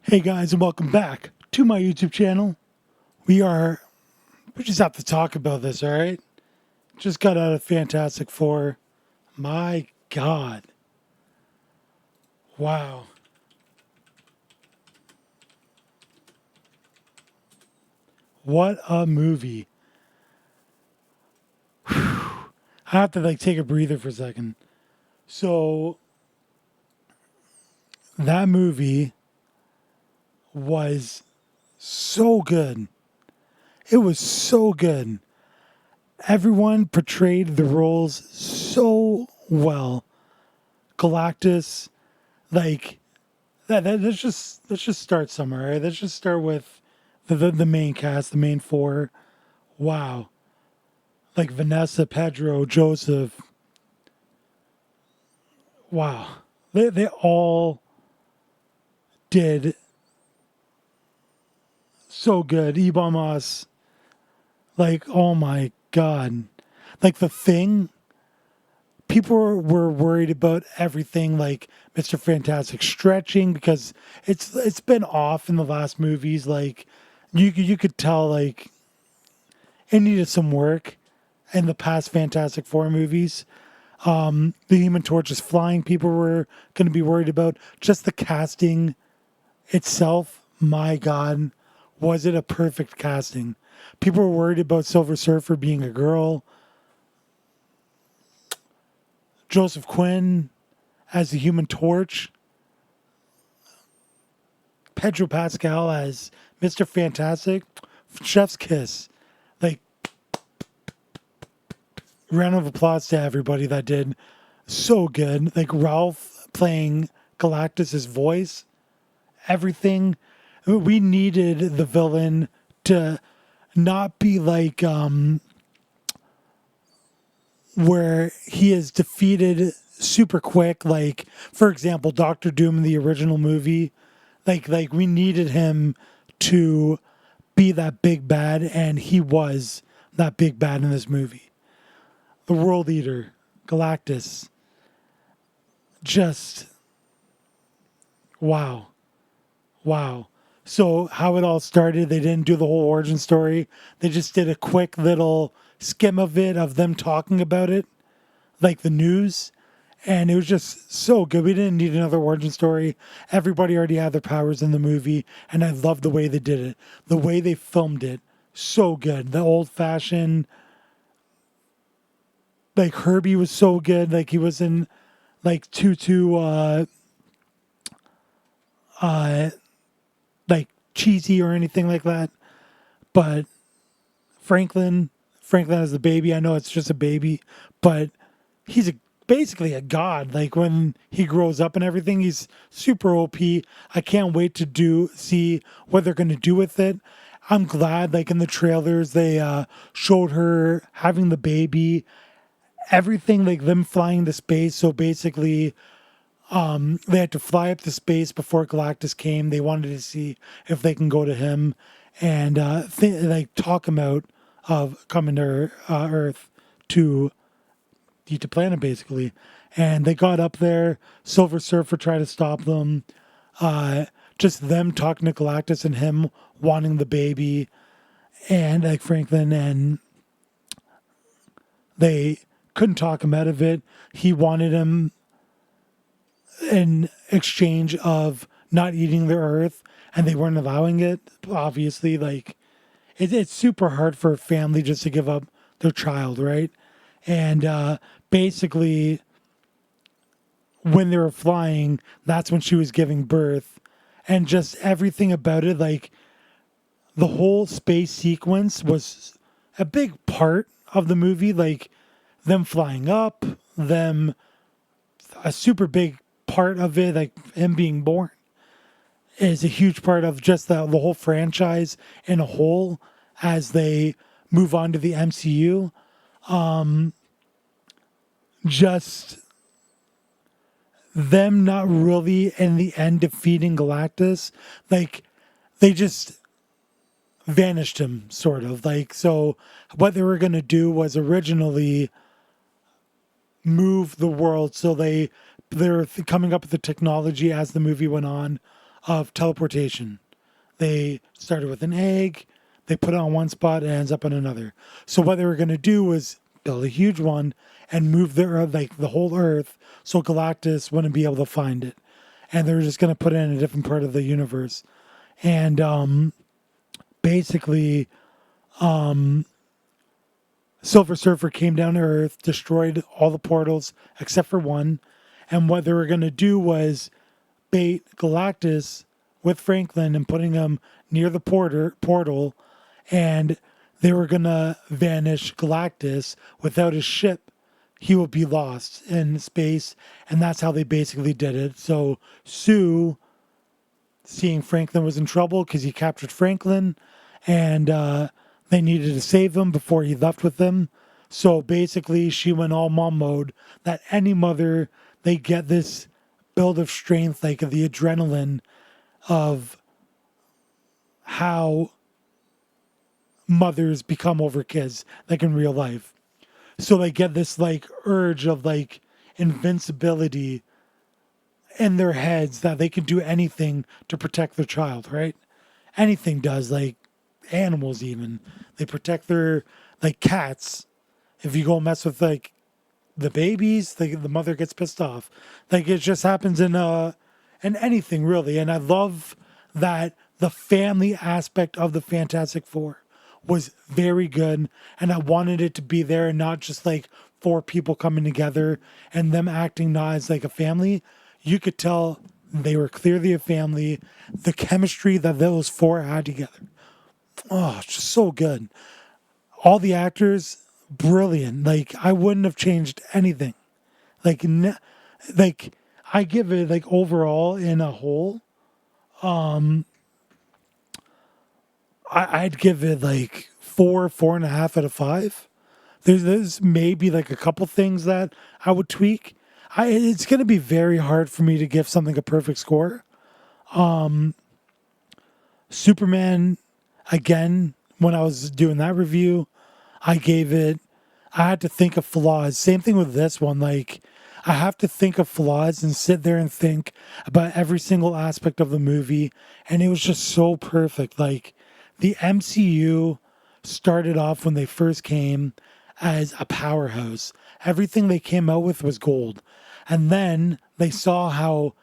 Hey guys, and welcome back to my YouTube channel. We just have to talk about this, all right? Just got out of Fantastic Four. My God. Wow. What a movie. I have to take a breather for a second. So that movie was so good. It was so good. Everyone portrayed the roles so well. Galactus, like let's just start somewhere. Right? Let's just start with the main cast, the main four. Wow, like Vanessa, Pedro, Joseph. Wow, they all did so good. Ibamas, like oh my god, like the Thing. People were worried about everything, like Mr. Fantastic stretching because it's been off in the last movies. Like you could tell like it needed some work in the past Fantastic Four movies. The Human Torch is flying. People were going to be worried about just the casting itself. My God, was it a perfect casting? People were worried about Silver Surfer being a girl. Joseph Quinn as the Human Torch. Pedro Pascal as Mr. Fantastic. Chef's kiss. Like, round of applause to everybody that did so good. Like Ralph playing Galactus's voice, everything. We needed the villain to not be like where he is defeated super quick. Like for example, Doctor Doom in the original movie. Like we needed him to be that big bad, and he was that big bad in this movie. The World Eater, Galactus, just wow. Wow. So how it all started, they didn't do the whole origin story. They just did a quick little skim of it of them talking about it, like the news. And it was just so good. We didn't need another origin story. Everybody already had their powers in the movie. And I loved the way they did it. The way they filmed it. So good. The old fashioned, like Herbie was so good. Like he was in like too uh like cheesy or anything like that. But Franklin. Franklin as the baby. I know it's just a baby, but he's basically a god. Like when he grows up and everything, he's super OP. I can't wait to see what they're going to do with it. I'm glad, like in the trailers, they showed her having the baby, everything, like them flying to space. So basically, they had to fly up to space before Galactus came. They wanted to see if they can go to him and like talk him out of coming to Earth to eat the planet, basically. And they got up there. Silver Surfer tried to stop them. Uh, just them talking to Galactus and him wanting the baby, and like Franklin, and they couldn't talk him out of it. He wanted him in exchange of not eating the earth, and they weren't allowing it. Obviously, like it's super hard for a family just to give up their child, right? And basically, when they were flying, that's when she was giving birth, and just everything about it, like the whole space sequence was a big part of the movie. Like them flying up, them a super big part of it, like him being born is a huge part of just the whole franchise in a whole as they move on to the MCU. Just them not really in the end defeating Galactus, like they just vanished him sort of like. So what they were going to do was originally move the world, so they're coming up with the technology as the movie went on of teleportation. They started with an egg, they put it on one spot, and it ends up on another. So what they were going to do was build a huge one and move the Earth, like the whole Earth, so Galactus wouldn't be able to find it. And they were just going to put it in a different part of the universe. And basically, Silver Surfer came down to Earth, destroyed all the portals except for one. And what they were going to do was bait Galactus with Franklin and putting him near the portal. And they were going to vanish Galactus. Without his ship, he would be lost in space. And that's how they basically did it. So Sue, seeing Franklin was in trouble because he captured Franklin, and they needed to save him before he left with them. So basically, she went all mom mode. That any mother, they get this build of strength, like the adrenaline of how mothers become over kids, like in real life. So they get this like urge of like invincibility in their heads that they can do anything to protect their child, right? Anything does, like animals even. They protect their, like cats. If you go mess with like the babies, the mother gets pissed off. Like it just happens in anything really. And I love that the family aspect of the Fantastic Four was very good. And I wanted it to be there and not just like four people coming together and them acting not as like a family. You could tell they were clearly a family. The chemistry that those four had together. Oh, it's just so good. All the actors, brilliant. Like I wouldn't have changed anything. Like, like I give it like overall in a whole. I'd give it like 4.5 out of 5. There's maybe like a couple things that I would tweak. It's going to be very hard for me to give something a perfect score. Superman, again, when I was doing that review, I had to think of flaws. Same thing with this one. Like, I have to think of flaws and sit there and think about every single aspect of the movie. And it was just so perfect. Like, the MCU started off when they first came as a powerhouse. Everything they came out with was gold. And then they saw how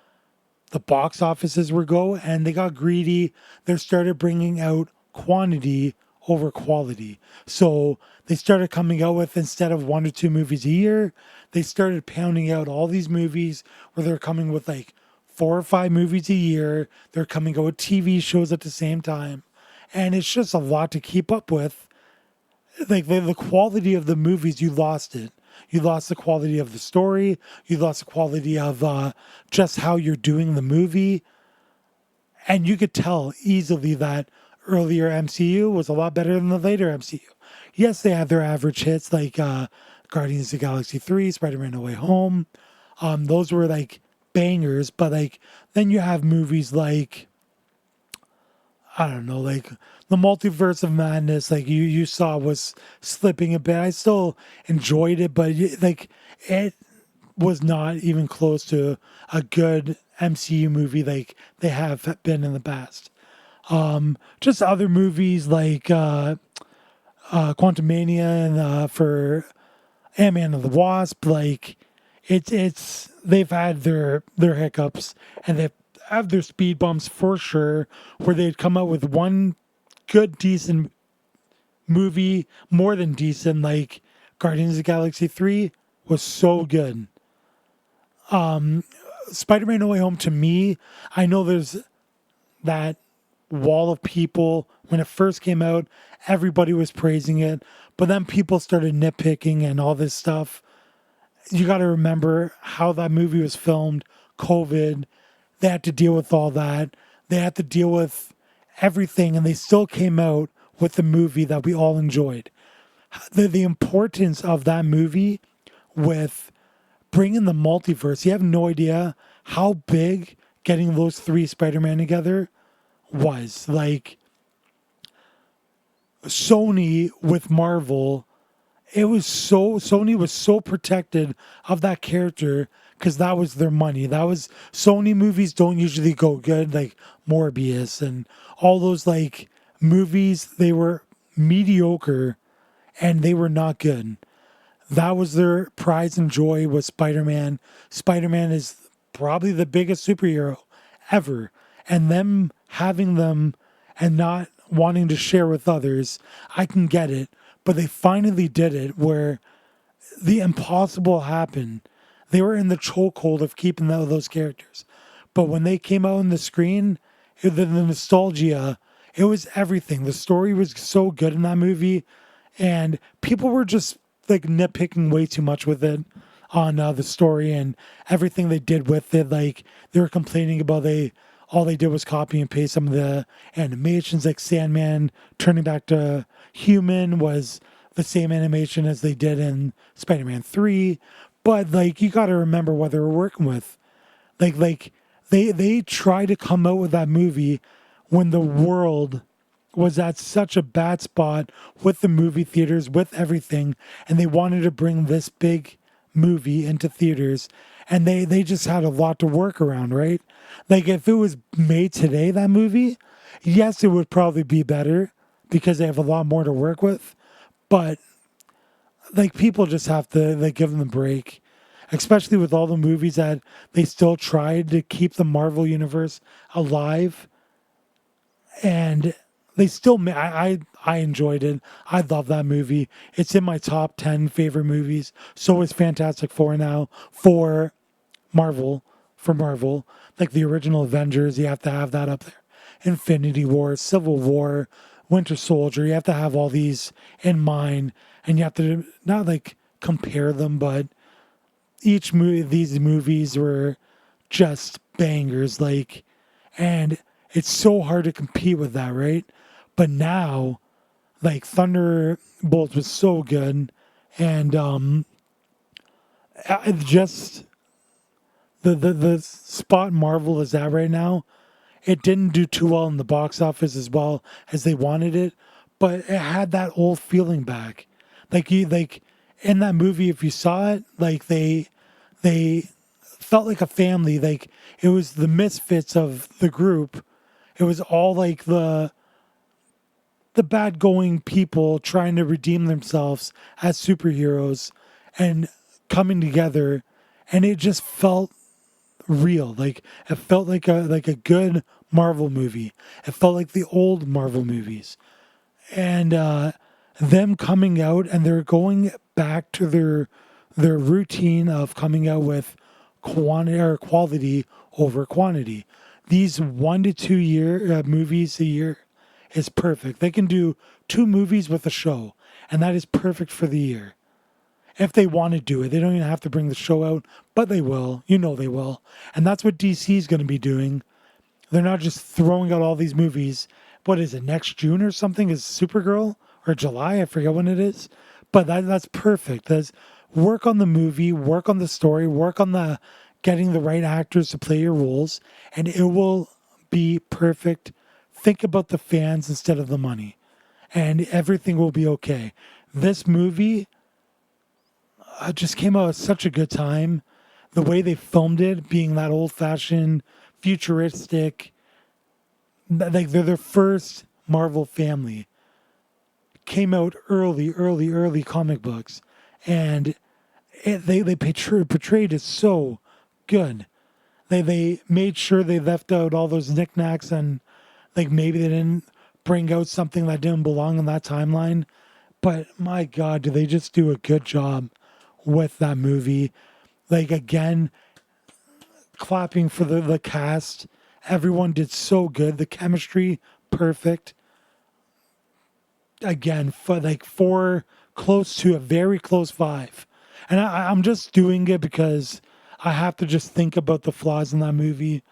the box offices were go and they got greedy. They started bringing out quantity over quality. So they started coming out with, instead of 1 or 2 movies a year, they started pounding out all these movies where they're coming with like 4 or 5 movies a year. They're coming out with TV shows at the same time. And it's just a lot to keep up with. Like the quality of the movies, you lost it. You lost the quality of the story. You lost the quality of just how you're doing the movie. And you could tell easily that earlier MCU was a lot better than the later MCU. Yes, they had their average hits like Guardians of the Galaxy 3, Spider-Man No Way Home. Those were like bangers. But like then you have movies like, I don't know, like the Multiverse of Madness, like you saw was slipping a bit. I still enjoyed it, but like it was not even close to a good MCU movie like they have been in the past. Just other movies like Quantumania and for Ant-Man and the Wasp, like it's they've had their hiccups and they have their speed bumps for sure, where they'd come out with one good decent movie, more than decent, like Guardians of the Galaxy 3 was so good. Spider-Man No Way Home, to me, I know there's that wall of people when it first came out, everybody was praising it, but then people started nitpicking and all this stuff. You got to remember how that movie was filmed, COVID. They had to deal with all that. They had to deal with everything, and they still came out with the movie that we all enjoyed. The importance of that movie with bringing the multiverse, you have no idea how big getting those 3 Spider-Man together was. Like, Sony with Marvel, Sony was so protected of that character because that was their money. That was Sony movies don't usually go good, like Morbius and all those like movies. They were mediocre and they were not good. That was their prize and joy was Spider-Man. Spider-Man is probably the biggest superhero ever. And them having them and not wanting to share with others, I can get it. But they finally did it where the impossible happened. They were in the chokehold of keeping those characters. But when they came out on the screen, the nostalgia, it was everything. The story was so good in that movie. And people were just like nitpicking way too much with it on the story and everything they did with it. Like they were complaining about all they did was copy and paste some of the animations, like Sandman turning back to human was the same animation as they did in Spider-Man 3. But like you got to remember what they were working with. Like they tried to come out with that movie when the world was at such a bad spot with the movie theaters, with everything, and they wanted to bring this big movie into theaters, and they just had a lot to work around, right? Like if it was made today, that movie, yes, it would probably be better because they have a lot more to work with, but like people just have to like give them a break, especially with all the movies that they still tried to keep the Marvel universe alive, and they still I enjoyed it. I love that movie. It's in my top 10 favorite movies. So is Fantastic Four now for Marvel. For Marvel, like the original Avengers, you have to have that up there. Infinity War, Civil War, Winter Soldier. You have to have all these in mind, and you have to not like compare them, but each movie, these movies were just bangers. Like, and it's so hard to compete with that, right? But now, like Thunderbolts was so good, and just the spot Marvel is at right now, it didn't do too well in the box office as well as they wanted it, but it had that old feeling back. Like in that movie, if you saw it, like they felt like a family. Like it was the misfits of the group. It was all like the bad going people trying to redeem themselves as superheroes and coming together, and it just felt real. Like it felt like a good Marvel movie. It felt like the old Marvel movies. And them coming out and they're going back to their routine of coming out with quantity or quality over quantity. These 1 to 2 year movies a year is perfect. They can do 2 movies with a show, and that is perfect for the year. If they want to do it, they don't even have to bring the show out, but they will. You know they will. And that's what DC is going to be doing. They're not just throwing out all these movies. What is it, next June or something is Supergirl? Or July? I forget when it is. But that's perfect. That's work on the movie, work on the story, work on the getting the right actors to play your roles, and it will be perfect. Think about the fans instead of the money, and everything will be okay. This movie just came out at such a good time. The way they filmed it, being that old-fashioned, futuristic, like they're their first Marvel family. Came out early comic books, and they portrayed it so good. They made sure they left out all those knickknacks and like maybe they didn't bring out something that didn't belong in that timeline. But my God, do they just do a good job with that movie? Like again, clapping for the cast. Everyone did so good. The chemistry, perfect. Again, for like 4, close to a very close 5. And I'm just doing it because I have to just think about the flaws in that movie.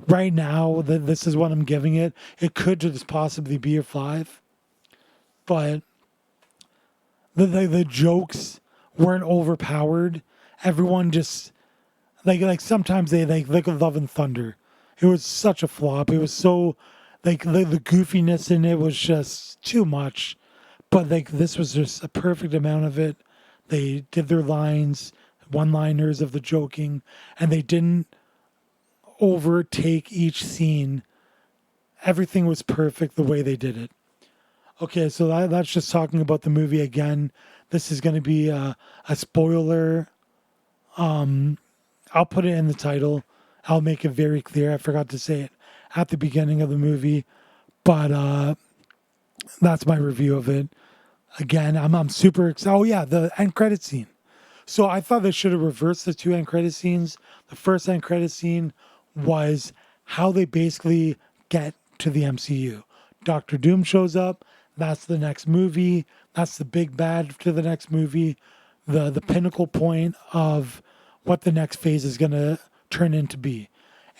Right now, this is what I'm giving it. It could just possibly be a 5. But the jokes weren't overpowered. Everyone just like sometimes they like Love and Thunder. It was such a flop. It was so like the goofiness in it was just too much. But like this was just a perfect amount of it. They did their lines one-liners, of the joking, and they didn't overtake each scene. Everything was perfect the way they did it. Okay, so that's just talking about the movie again. This is going to be a spoiler. I'll put it in the title. I'll make it very clear. I forgot to say it at the beginning of the movie, but that's my review of it. Again, I'm super excited. Oh yeah, the end credit scene. So I thought they should have reversed the two end credit scenes. The first end credit scene was how they basically get to the MCU. Doctor Doom shows up. That's the next movie. That's the big bad to the next movie. The pinnacle point of what the next phase is going to turn into be.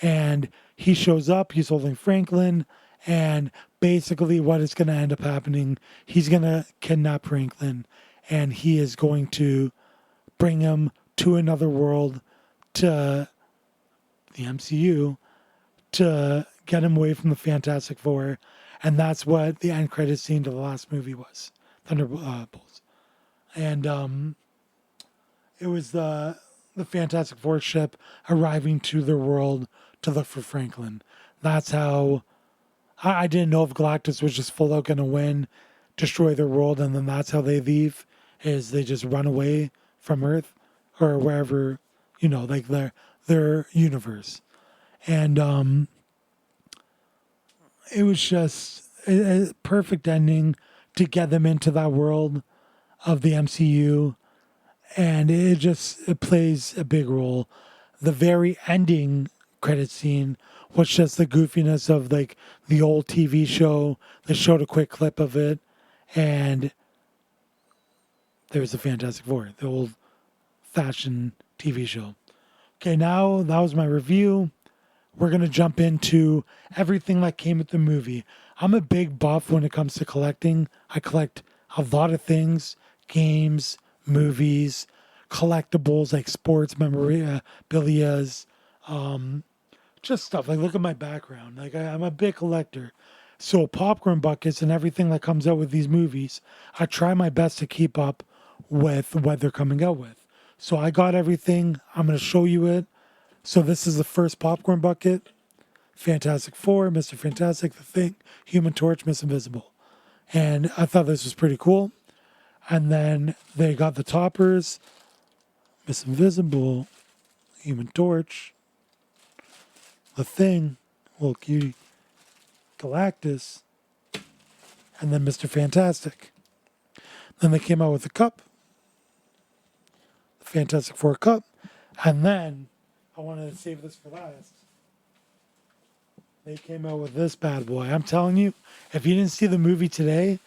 And he shows up. He's holding Franklin. And basically what is going to end up happening, he's going to kidnap Franklin. And he is going to bring him to another world, to the MCU, to get him away from the Fantastic Four. And that's what the end credit scene to the last movie was, Thunderbolts. And it was the Fantastic Four ship arriving to their world to look for Franklin. That's how I didn't know if Galactus was just full out going to win, destroy their world, and then that's how they leave, is they just run away from Earth or wherever, like their universe. And it was just a perfect ending to get them into that world of the MCU, and it plays a big role. The very ending credit scene was just the goofiness of like the old TV show. They showed a quick clip of it, and there was the Fantastic Four, the old fashioned TV show. Okay, now that was my review. We're going to jump into everything that came with the movie. I'm a big buff when it comes to collecting. I collect a lot of things: games, movies, collectibles like sports memorabilia, just stuff. Like, look at my background. Like, I'm a big collector. So, popcorn buckets and everything that comes out with these movies, I try my best to keep up with what they're coming out with. So, I got everything. I'm going to show you it. So, this is the first popcorn bucket: Fantastic Four, Mr. Fantastic, The Thing, Human Torch, Miss Invisible. And I thought this was pretty cool. And then they got the toppers: Miss Invisible, Human Torch, The Thing, little cutie, Galactus, and then Mr. Fantastic. Then they came out with the cup, the Fantastic Four cup, and then I wanted to save this for last. They came out with this bad boy. I'm telling you, if you didn't see the movie today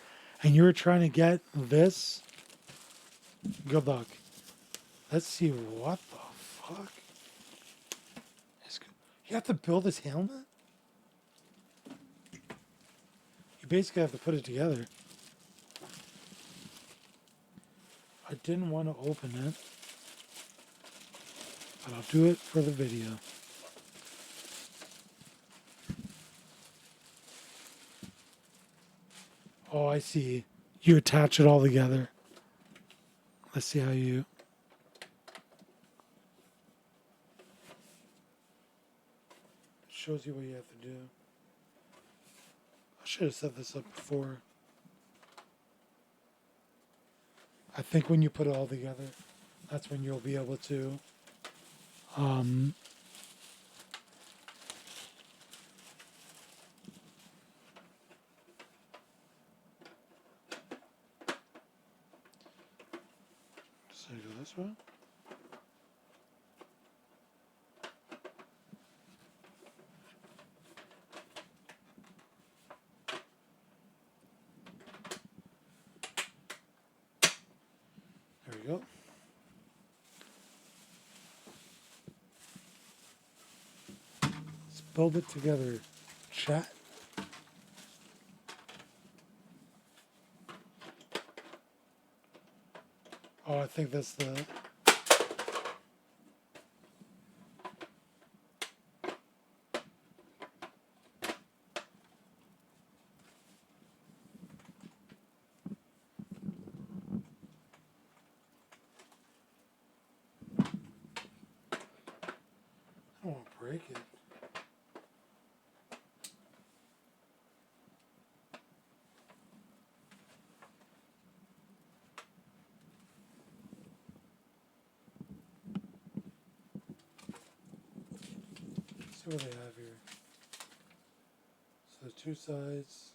and you were trying to get this, good luck. Let's see what the fuck. You have to build this helmet? You basically have to put it together. I didn't want to open it, but I'll do it for the video. Oh, I see. You attach it all together. Let's see how you... It shows you what you have to do. I should have set this up before. I think when you put it all together, that's when you'll be able to so you go this way. There we go. Let's build it together, chat. Oh, I think that's the... break it. Let's see what they have here. So 2 sides.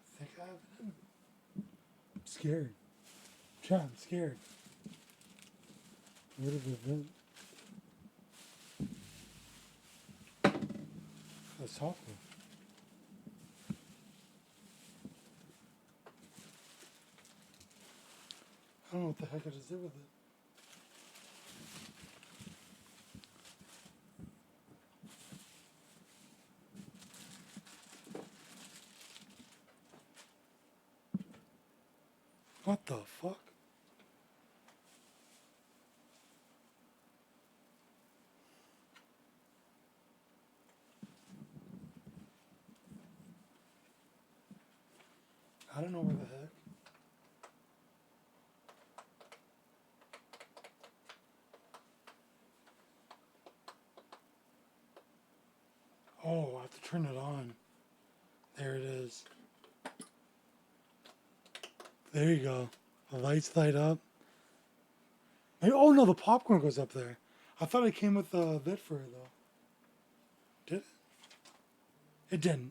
I think I have it in. I'm scared. Chad, I'm scared. What is it? That's awful. I don't know what the heck I just did with it. What the fuck? I don't know where the heck. Oh, I have to turn it on. There it is. There you go. The lights light up. Oh no, the popcorn goes up there. I thought it came with the bit for it though. Did it? It didn't.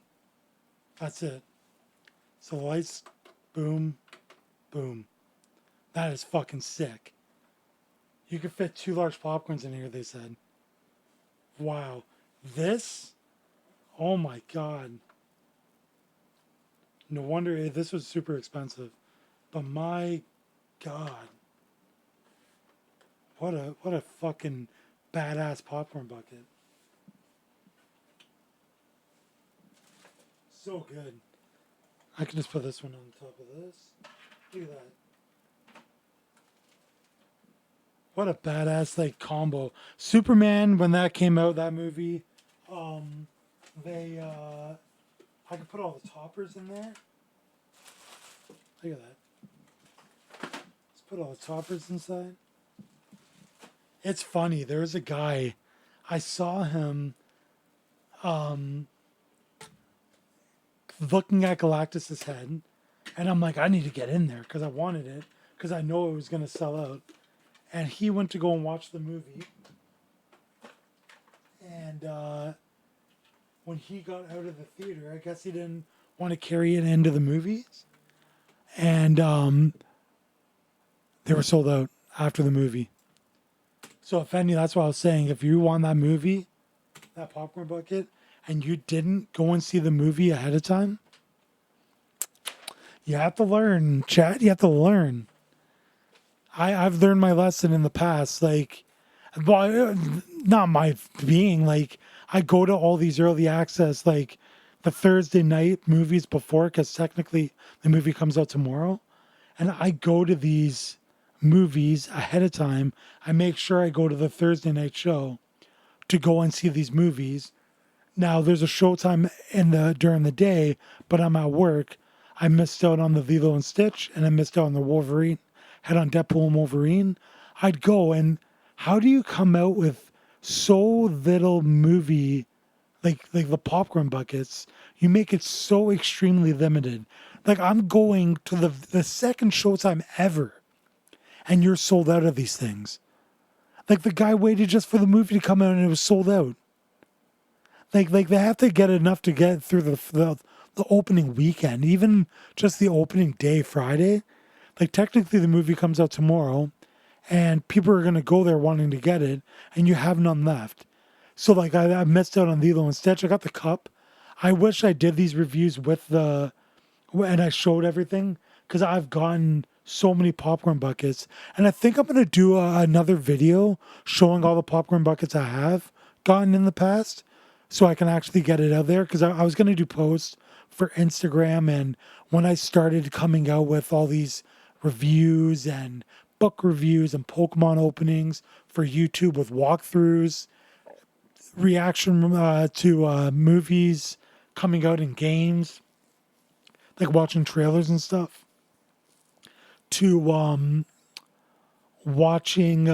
That's it. So the lights, boom, boom. That is fucking sick. You could fit 2 large popcorns in here, they said. Wow. This? Oh my god. No wonder this was super expensive. But my god. What a fucking badass popcorn bucket. So good. I can just put this one on top of this. Look at that. What a badass like combo. Superman, when that came out, that movie, they I could put all the toppers in there. Look at that. Let's put all the toppers inside. It's funny, there's a guy, I saw him looking at Galactus's head, and I'm like, I need to get in there because I wanted it, because I know it was going to sell out. And he went to go and watch the movie. And when he got out of the theater, I guess he didn't want to carry it into the movies. And they were sold out after the movie. So if any, that's what I was saying. If you want that movie, that popcorn bucket, and you didn't go and see the movie ahead of time, you have to learn, Chad. You have to learn. I've learned my lesson in the past. Like, well, not my being. Like, I go to all these early access, like the Thursday night movies before, because technically the movie comes out tomorrow. And I go to these movies ahead of time. I make sure I go to the Thursday night show to go and see these movies. Now there's a showtime during the day, but I'm at work. I missed out on the Lilo and Stitch, and I missed out on the Wolverine. Had on Deadpool and Wolverine. I'd go, and how do you come out with so little movie, like the popcorn buckets? You make it so extremely limited. Like, I'm going to the second showtime ever, and you're sold out of these things. Like, the guy waited just for the movie to come out, and it was sold out. Like they have to get enough to get through the opening weekend, even just the opening day, Friday. Like, technically the movie comes out tomorrow, and people are going to go there wanting to get it, and you have none left. So, like, I missed out on Lilo and Stitch. I got the cup. I wish I did these reviews and I showed everything, because I've gotten so many popcorn buckets. And I think I'm going to do another video showing all the popcorn buckets I have gotten in the past, so I can actually get it out there, because I was going to do posts for Instagram, and when I started coming out with all these reviews and book reviews and Pokemon openings for YouTube with walkthroughs, reaction to movies coming out in games, like watching trailers and stuff, to watching,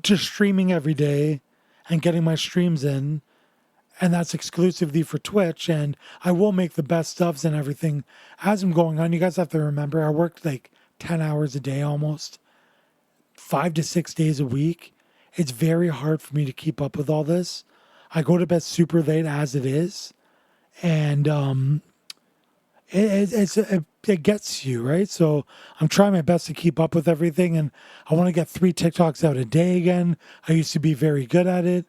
just streaming every day and getting my streams in. And that's exclusively for Twitch. And I will make the best ofs and everything as I'm going on. You guys have to remember, I worked like 10 hours a day almost, 5 to 6 days a week. It's very hard for me to keep up with all this. I go to bed super late as it is. And it gets you, right? So I'm trying my best to keep up with everything. And I want to get 3 TikToks out a day again. I used to be very good at it.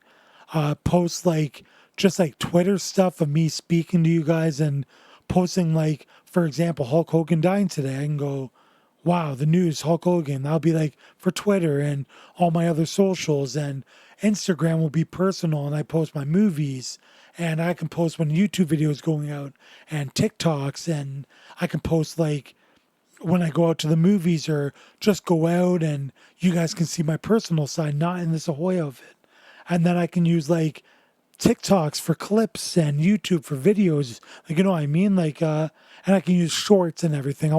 Post like, just like Twitter stuff of me speaking to you guys and posting, like, for example, Hulk Hogan dying today. I can go, wow, the news, Hulk Hogan. That'll be like for Twitter and all my other socials. And Instagram will be personal, and I post my movies. And I can post when YouTube videos going out and TikToks. And I can post like when I go out to the movies or just go out, and you guys can see my personal side, not in this Ahoy of it. And then I can use like TikToks for clips and YouTube for videos. Like, you know what I mean? Like, and I can use shorts and everything.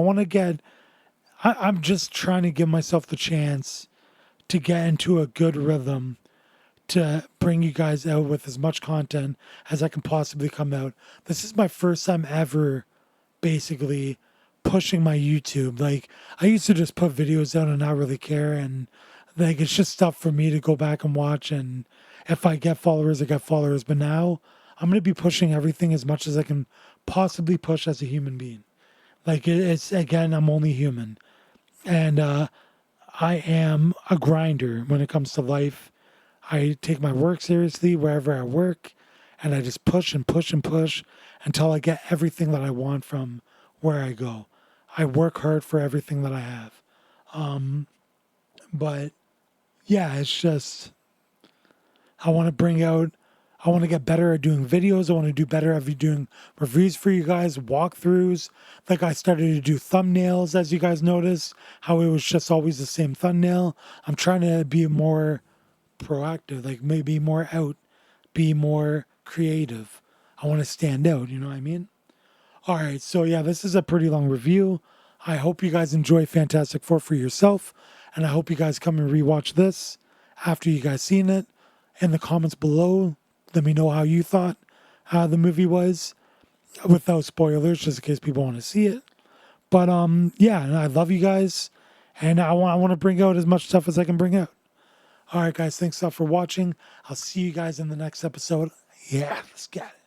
I'm just trying to give myself the chance to get into a good rhythm to bring you guys out with as much content as I can possibly come out. This is my first time ever basically pushing my YouTube. Like, I used to just put videos out and not really care. And like, it's just stuff for me to go back and watch. And if I get followers, I get followers. But now I'm going to be pushing everything as much as I can possibly push as a human being. Like, it's, again, I'm only human. And I am a grinder when it comes to life. I take my work seriously wherever I work. And I just push and push and push until I get everything that I want from where I go. I work hard for everything that I have. But yeah, it's just, I want to get better at doing videos. I want to do better at doing reviews for you guys, walkthroughs. Like, I started to do thumbnails, as you guys noticed, how it was just always the same thumbnail. I'm trying to be more proactive, like maybe more out, be more creative. I want to stand out, you know what I mean? All right, so yeah, this is a pretty long review. I hope you guys enjoy Fantastic Four for yourself, and I hope you guys come and rewatch this after you guys seen it. In the comments below, let me know how you thought the movie was, without spoilers, just in case people want to see it. But yeah, and I love you guys, and I want to bring out as much stuff as I can bring out. All right, guys, thanks a lot for watching. I'll see you guys in the next episode. Yeah, let's get it.